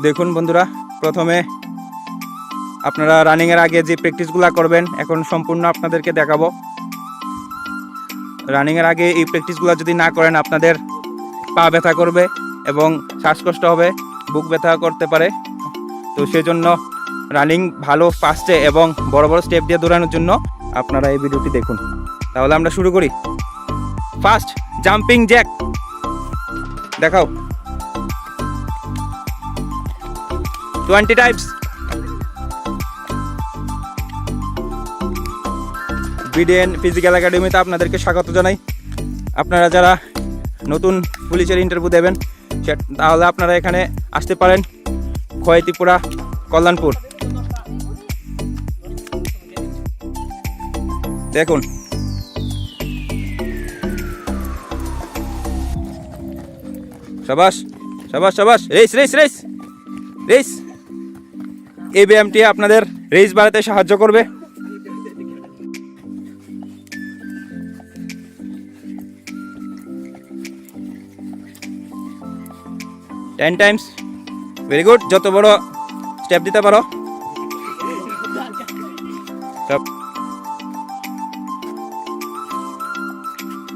দেখুন বন্ধুরা, প্রথমে আপনারা রানিংয়ের আগে যে প্র্যাকটিসগুলো করবেন এখন সম্পূর্ণ আপনাদেরকে দেখাবো। রানিংয়ের আগে এই প্র্যাকটিসগুলো যদি না করেন আপনাদের পা ব্যথা করবে এবং শ্বাসকষ্ট হবে, বুক ব্যথা করতে পারে। তো সেজন্য রানিং ভালো ফাস্টে এবং বড় বড় স্টেপ দিয়ে দৌড়ানোর জন্য আপনারা এই ভিডিওটি দেখুন। তাহলে আমরা শুরু করি। ফার্স্ট জাম্পিং জ্যাক দেখাও, 20 টাইপস। বিডিএন ফিজিক্যাল একাডেমিতে আপনাদেরকে স্বাগত জানাই। আপনারা যারা নতুন পুলিশের ইন্টারভিউ দেবেন তাহলে আপনারা এখানে আসতে পারেন, খোয়াই-ত্রিপুরা, কল্যাণপুর। দেখুন শাবাশ শাবাশ শাবাশ, রেস রেস রেস রেস। এই ব্যায়ামটি আপনাদের রেস বাড়াতে সাহায্য করবে। Ten Times, very good. যত বড় স্টেপ দিতে পারো।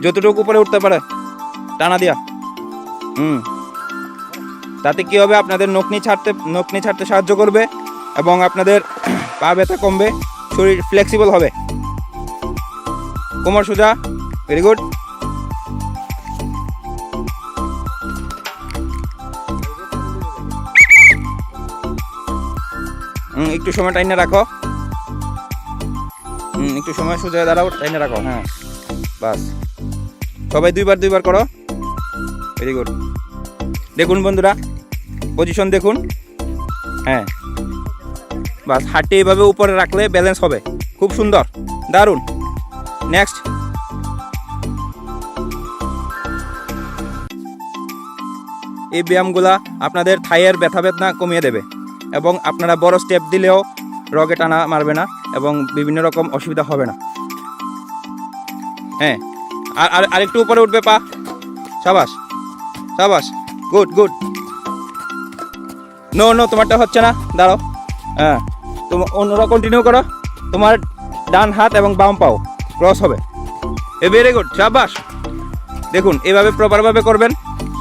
যতটুকু উপরে উঠতে পারে টানা দিয়া। তাতে কি হবে, আপনাদের নকনি ছাড়তে সাহায্য করবে এবং আপনাদের পা ব্যথা কমবে, শরীর ফ্লেক্সিবল হবে। কোমর সোজা, ভেরি গুড। একটু সময় টাইনে রাখো, একটু সময় সোজা দাঁড়াও, টাইনে রাখো। হ্যাঁ, বাস। সবাই দুইবার করো, ভেরি গুড। দেখুন বন্ধুরা, পজিশন দেখুন। হ্যাঁ, বাস। হাতটি এইভাবে উপরে রাখলে ব্যালেন্স হবে, খুব সুন্দর, দারুণ। নেক্সট, এই ব্যায়ামগুলা আপনাদের থাইয়ের ব্যথা বেদনা কমিয়ে দেবে এবং আপনারা বড় স্টেপ দিলেও রগে টানা মারবে না এবং বিভিন্ন রকম অসুবিধা হবে না। হ্যাঁ, আর আরেকটু উপরে উঠবে পা। সাবাস সাবাস, গুড গুড। নো নো, তোমারটা হচ্ছে না, দাঁড়াও। হ্যাঁ, তোমার অন্যরা কন্টিনিউ করো। তোমার ডান হাত এবং বাম পাও ক্রস হবে। ভেরি গুড, সাবাস। দেখুন এভাবে প্রপারভাবে করবেন।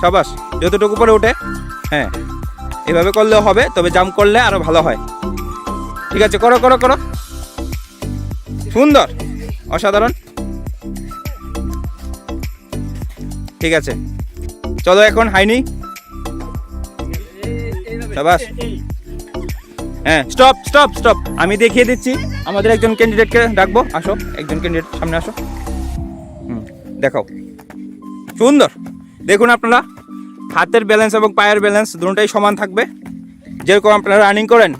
সাবাস, যতটুকু উপরে উঠে। হ্যাঁ, এভাবে করলেও হবে, তবে জাম্প করলে আরো ভালো হয়। ঠিক আছে, করো করো করো, সুন্দর, অসাধারণ। ঠিক আছে, চলো এখন হাইনি। শাবাশ। হ্যাঁ, স্টপ স্টপ স্টপ, আমি দেখিয়ে দিচ্ছি। আমাদের একজন ক্যান্ডিডেটকে ডাকবো, আসো, একজন ক্যান্ডিডেট সামনে আসো। দেখাও, সুন্দর। দেখুন আপনারা হাতের ব্যালেন্স এবং পায়ের ব্যালেন্স দুটোটাই সমান থাকবে, যেরকম আপনারা রানিং করেন,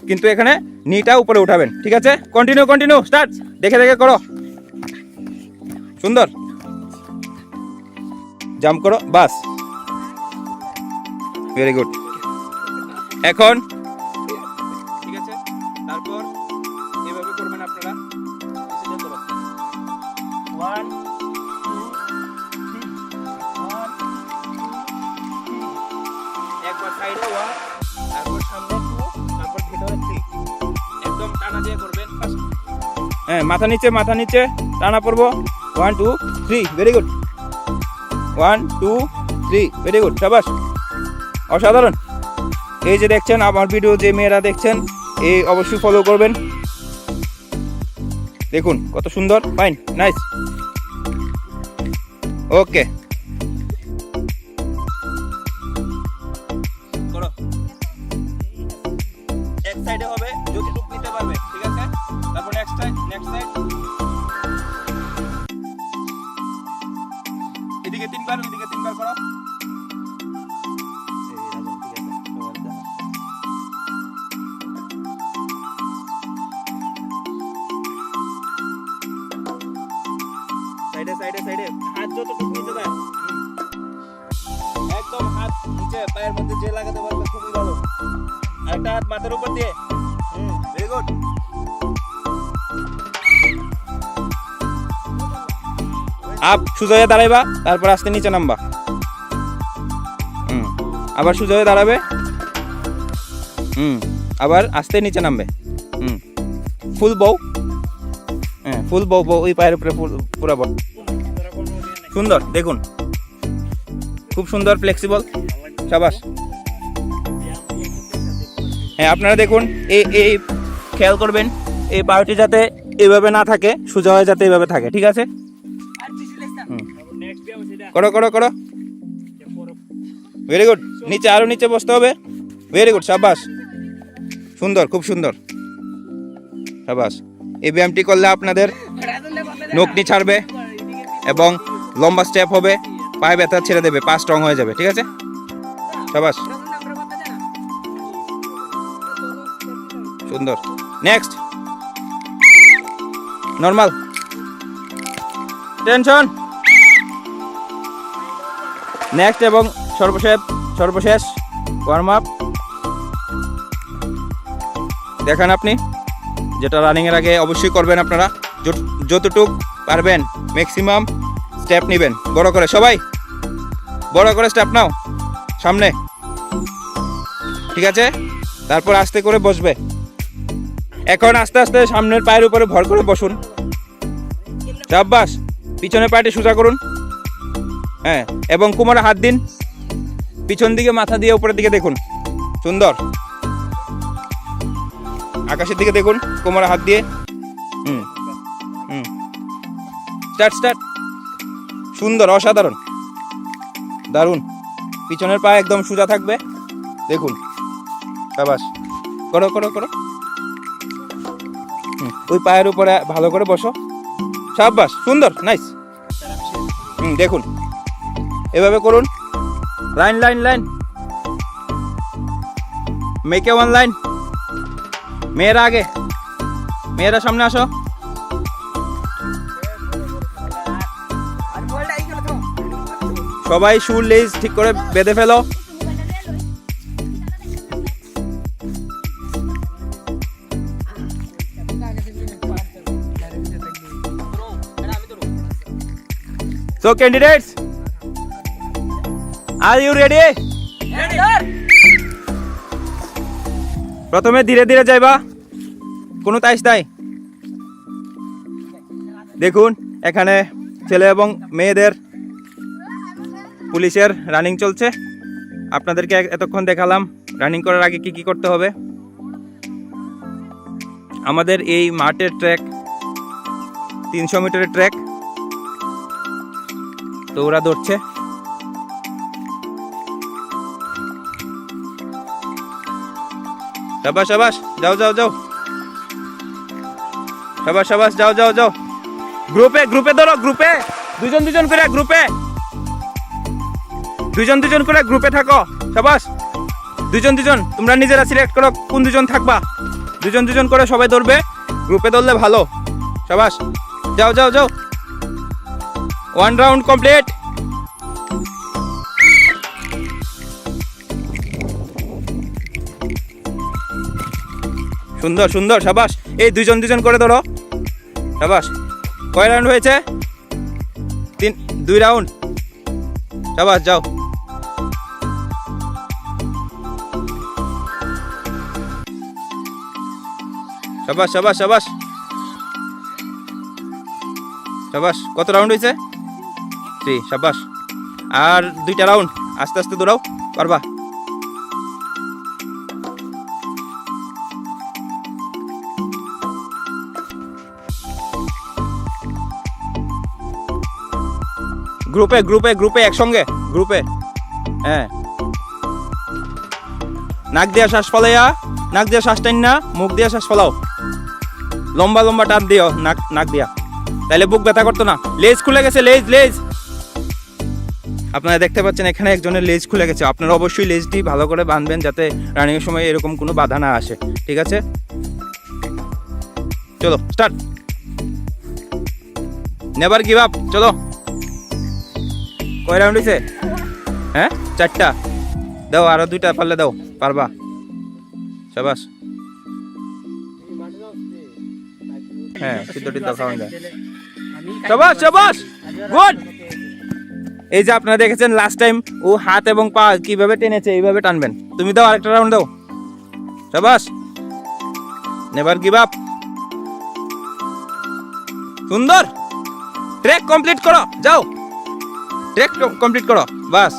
কিন্তু এখানে নিটা উপরে উঠাবেন। ঠিক আছে, কন্টিনিউ কন্টিনিউ, স্টার্ট। দেখে দেখে করো, সুন্দর। জাম্প করো, বাস, ভেরি গুড। এখন ঠিক আছে, তারপর এভাবে করবেন আপনারা। 1 2 3, 1 2 3, একবার সাইডে 1, তারপর সামনে 2, তারপর ভিতরে 3। একদম টানা দিয়ে করবেন। হ্যাঁ, মাথা নিচে টানা পড়বো। 1 2 3, ভেরি গুড। 1 2 3, ভেরি গুড, শাবাশ, অসাধারণ। এই যে দেখছেন আমার ভিডিও, যে মেয়েরা দেখছেন এই অবশ্যই ফলো করবেন। দেখুন কত সুন্দর, ফাইন, নাইস, ওকে। করো, এক সাইডে হবে, যতটুকু নিতে পারবে। ঠিক আছে, তারপর নেক্সট সাইড। এদিকে 3বার, ওইদিকে 3বার করো। সাইডে হাত যতটুকু নিতে দেয়, একদম হাত নিচে পায়ের মধ্যে যে লাগাতে পারবে খুবই ভালো। আরেকটা হাত মাথার উপর দিয়ে। Very good. আপ সোজা হয়ে দাঁড়াইবা, তারপর আস্তে নিচে নামবা। আবার সোজা হয়ে দাঁড়াবে, আবার আস্তে নিচে নামবে। ফুল বউ, হ্যাঁ ফুল বউ বউ, ওই পায়ের উপরে পুরো বউ। সুন্দর, দেখুন খুব সুন্দর ফ্লেক্সিবল। সাবাস। হ্যাঁ আপনারা দেখুন, এই খেয়াল করবেন এই পাউটি যাতে এইভাবে না থাকে, সোজা হয়ে যাতে এইভাবে থাকে, ঠিক আছে? করো করো করো, ভেরি গুড। নিচে, আরো নিচে বসতে হবে, ভেরি গুড, সাবাস। সুন্দর, খুব সুন্দর, সাবাস। এই ব্যায়ামটি করলে আপনাদের নখনি ছাড়বে এবং লম্বা স্টেপ হবে, পায়ে ব্যথা ছেড়ে দেবে, পা স্ট্রং হয়ে যাবে, ঠিক আছে? সাবাস, সুন্দর। Next, normal, tension. নেক্সট এবং সর্বশেষ ওয়ার্ম আপ দেখেন আপনি, যেটা রানিং এর আগে অবশ্যই করবেন আপনারা। যতটুকু পারবেন ম্যাক্সিমাম স্টেপ নেবেন, বড় করে, সবাই বড় করে স্টেপ নাও সামনে, ঠিক আছে? তারপর আস্তে করে বসবে। এখন আস্তে আস্তে সামনের পায়ের উপরে ভর করে বসুন, সাব্বাস। পিছনের পাটি সোজা করুন, হ্যাঁ, এবং কোমরে হাত দিন, পিছন দিকে মাথা দিয়ে উপরের দিকে দেখুন, সুন্দর। আকাশের দিকে দেখুন, কোমরে হাত দিয়ে, স্টার্ট। সুন্দর, অসাধারণ, দারুণ। পিছনের পা একদম সোজা থাকবে, দেখুন, সাবাস। করো করো করো, ওই পায়ের উপরে ভালো করে বসো, সাবাস, সুন্দর, নাইস। দেখুন এভাবে করুন, line line line, make one line. মেয়েরা আগে, মেয়েরা সামনে আসো। সবাই শু লেজ ঠিক করে বেঁধে ফেলো। So candidates, are you ready? প্রথমে ধীরে ধীরে যাইবা, কোনো তাইস নাই। দেখুন এখানে ছেলে এবং মেয়েদের পুলিশের রানিং চলছে। আপনাদেরকে এতক্ষণ দেখালাম রানিং করার আগে কি কি করতে হবে। আমাদের এই মাঠের ট্র্যাক 300 মিটারের ট্র্যাক, তো ওরা দৌড়ছে। শাবাশ শাবাশ, যাও যাও যাও, শাবাশ শাবাশ, যাও যাও যাও। গ্রুপে গ্রুপে ধরো, গ্রুপে দুজন দুজন করে, গ্রুপে দুজন দুজন করে গ্রুপে থাকো। শাবাশ, দুজন দুজন, তোমরা নিজেরা সিলেক্ট করো কোন দুজন থাকবা। দুজন দুজন করে সবাই ধরবে, গ্রুপে ধরলে ভালো। শাবাশ, যাও যাও যাও। 1 রাউন্ড কমপ্লিট। সুন্দর সুন্দর, শাবাশ। এই দুজন দুজন করে ধরো, শাবাশ। কয় রাউন্ড হয়েছে? 2 রাউন্ড। শাবাশ, যাও। শাবাশ শাবাশ শাবাশ শাবাশ। কত রাউন্ড হয়েছে? 3। শাবাশ। আর 2টা রাউন্ড, আস্তে আস্তে দৌড়াও, পারবা। গ্রুপে গ্রুপে গ্রুপে, একসঙ্গে গ্রুপে, হ্যাঁ। নাক দিয়া শ্বাস ফলাইয়া, নাক দিয়া শ্বাস টাইন না, মুখ দিয়া শ্বাস ফলাও। লম্বা লম্বা টান দিও নাক দিয়া, তাহলে বুক ব্যথা করতো না। লেজ খুলে গেছে, লেজ লেজ। আপনারা দেখতে পাচ্ছেন এখানে একজনের লেজ খুলে গেছে। আপনারা অবশ্যই লেজটি ভালো করে বাঁধবেন যাতে রানিং এর সময় এরকম কোনো বাধা না আসে, ঠিক আছে? চলো স্টার্ট, নেভার গিভ আপ। চলো, কয় রাউন্ড হয়েছে? হ্যাঁ, 4টা। দাও, আরো 2টা পারলে দাও, পারবা। শাবাশ। হ্যাঁ, সিদ্ধটি দাও, খাওয়া যায়। শাবাশ শাবাশ, গুড। এই যে আপনারা দেখেছেন লাস্ট টাইম ও হাত এবং পা কিভাবে টেনেছে, এইভাবে টানবেন। তুমি দাও, আরেকটা রাউন্ড দাও। শাবাশ, নেভার গিভ আপ। সুন্দর, ট্রেক কমপ্লিট করো, যাও ট্রেক কমপ্লিট করো, বাস।